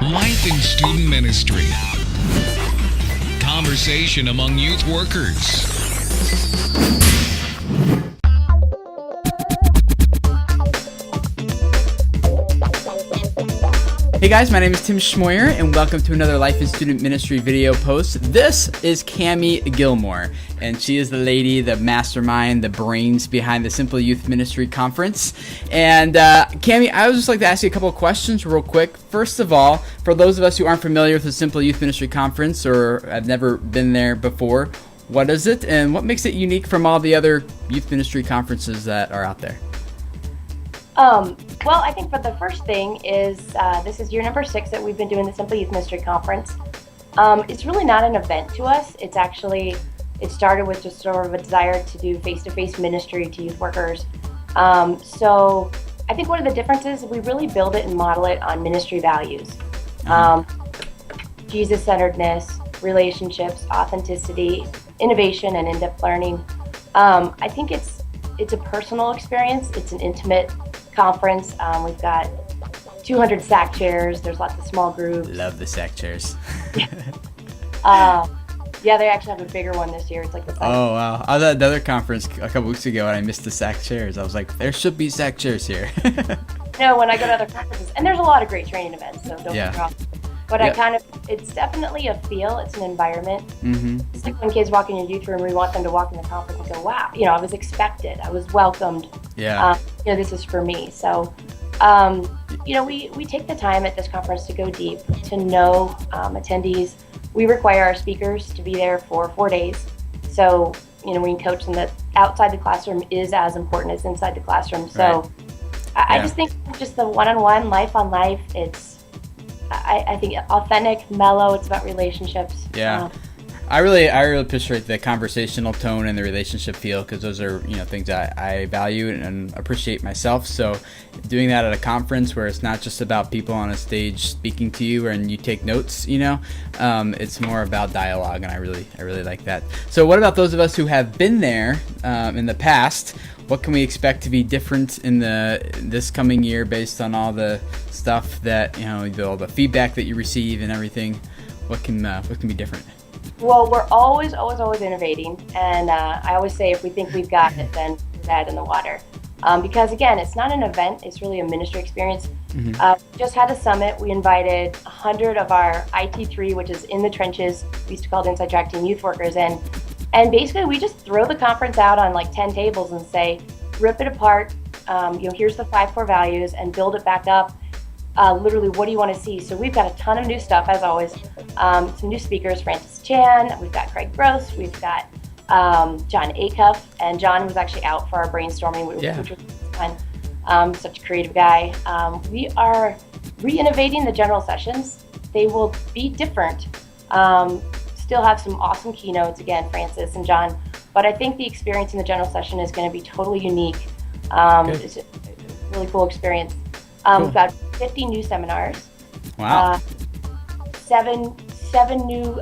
Life in Student Ministry. Conversation among youth workers. Hey guys, my name is Tim Schmoyer, and welcome to another Life in Student Ministry video post. This is Cami Gilmore, and she is the lady, the mastermind, the brains behind the Simple Youth Ministry Conference. And Cami, I would just like to ask you a couple of questions real quick. First of all, for those of us who aren't familiar with the Simple Youth Ministry Conference or have never been there before, what is it, and what makes it unique from all the other youth ministry conferences that are out there? Well, I think for the first thing is this is year number 6 that we've been doing the Simple Youth Ministry Conference. It's really not an event to us. It started with just sort of a desire to do face-to-face ministry to youth workers. So I think one of the differences is we really build it and model it on ministry values. Jesus-centeredness, relationships, authenticity, innovation, and in-depth learning. I think it's a personal experience. It's an intimate conference. We've got 200 SAC chairs. There's lots of small groups. Love the SAC chairs. Yeah, they actually have a bigger one this year. It's like the size. Oh, wow. I was at another conference a couple weeks ago and I missed the SAC chairs. I was like, there should be SAC chairs here. No, when I go to other conferences, and there's a lot of great training events, so don't get me wrong. But it's definitely a feel, it's an environment. Mm-hmm. It's like when kids walk in your youth room, we want them to walk in the conference and go, wow, I was expected, I was welcomed. Yeah. This is for me. So, we take the time at this conference to go deep, to know attendees. We require our speakers to be there for 4 days. So, we can coach them that outside the classroom is as important as inside the classroom. So I just think just the one-on-one, life on life, I think authentic, mellow. It's about relationships. Yeah, I really appreciate the conversational tone and the relationship feel, because those are things I value and appreciate myself. So doing that at a conference where it's not just about people on a stage speaking to you and you take notes, it's more about dialogue, and I really like that. So what about those of us who have been there in the past? What can we expect to be different in this coming year based on all the stuff that all the feedback that you receive and everything? What can be different? Well, we're always innovating, and I always say if we think we've got it, then we're dead in the water. Because again, it's not an event; it's really a ministry experience. Mm-hmm. We just had a summit. We invited 100 of our IT3, which is in the trenches. We used to call it Inside Track Team youth workers, and basically, we just throw the conference out on like 10 tables and say, rip it apart. Here's the 5 core values, and build it back up. Literally, what do you want to see? So we've got a ton of new stuff, as always. Some new speakers, Francis Chan. We've got Craig Gross. We've got John Acuff. And John was actually out for our brainstorming, which was fun. Such a creative guy. We are re-innovating the general sessions. They will be different. Still have some awesome keynotes, again, Francis and John, but I think the experience in the general session is going to be totally unique. It's a really cool experience. Cool. We've got 50 new seminars. Wow. 7 new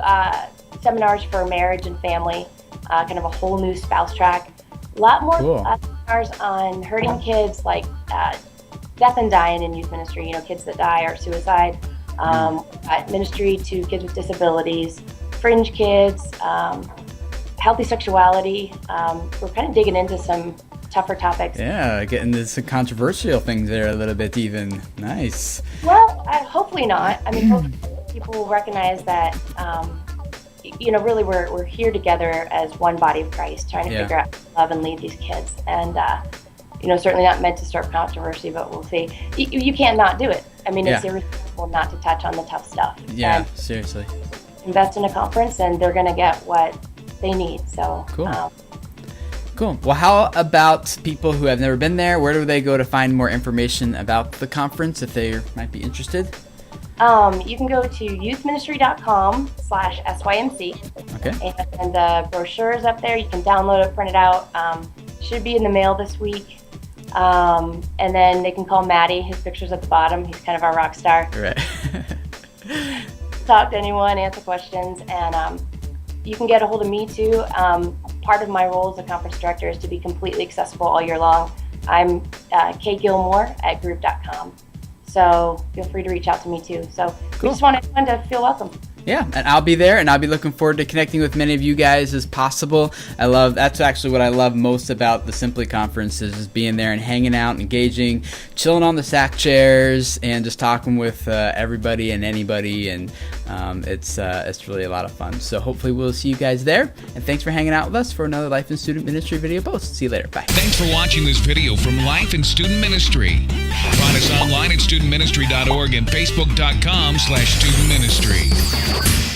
seminars for marriage and family, kind of a whole new spouse track. A lot more seminars on hurting kids, like death and dying in youth ministry, kids that die or suicide, ministry to kids with disabilities, fringe kids, healthy sexuality. We're kind of digging into some tougher topics. Yeah, getting into some controversial things there a little bit even. Nice. Well, hopefully not. I mean, hopefully people will recognize that, really we're here together as one body of Christ, trying to figure out how to love and lead these kids. And, certainly not meant to start controversy, but we'll see. You can't not do it. I mean, it's irresponsible not to touch on the tough stuff. Yeah, and seriously. Invest in a conference, and they're going to get what they need. So cool. Cool. Well, how about people who have never been there? Where do they go to find more information about the conference if they might be interested? You can go to youthministry.com/SYMC. Okay. And the brochure is up there. You can download it, print it out. Should be in the mail this week. And then they can call Maddie. His picture's at the bottom. He's kind of our rock star. Right. Talk to anyone, answer questions, and you can get a hold of me too. Part of my role as a conference director is to be completely accessible all year long. I'm Kay Gilmore at group.com. So feel free to reach out to me too. So we Cool. just want everyone to feel welcome. Yeah, and I'll be there, and I'll be looking forward to connecting with many of you guys as possible. That's actually what I love most about the Simply Conference is just being there and hanging out, engaging, chilling on the sack chairs, and just talking with everybody and anybody, and it's really a lot of fun. So hopefully we'll see you guys there, and thanks for hanging out with us for another Life and Student Ministry video post. See you later. Bye. Thanks for watching this video from Life and Student Ministry. Find us online at studentministry.org and facebook.com/studentministry.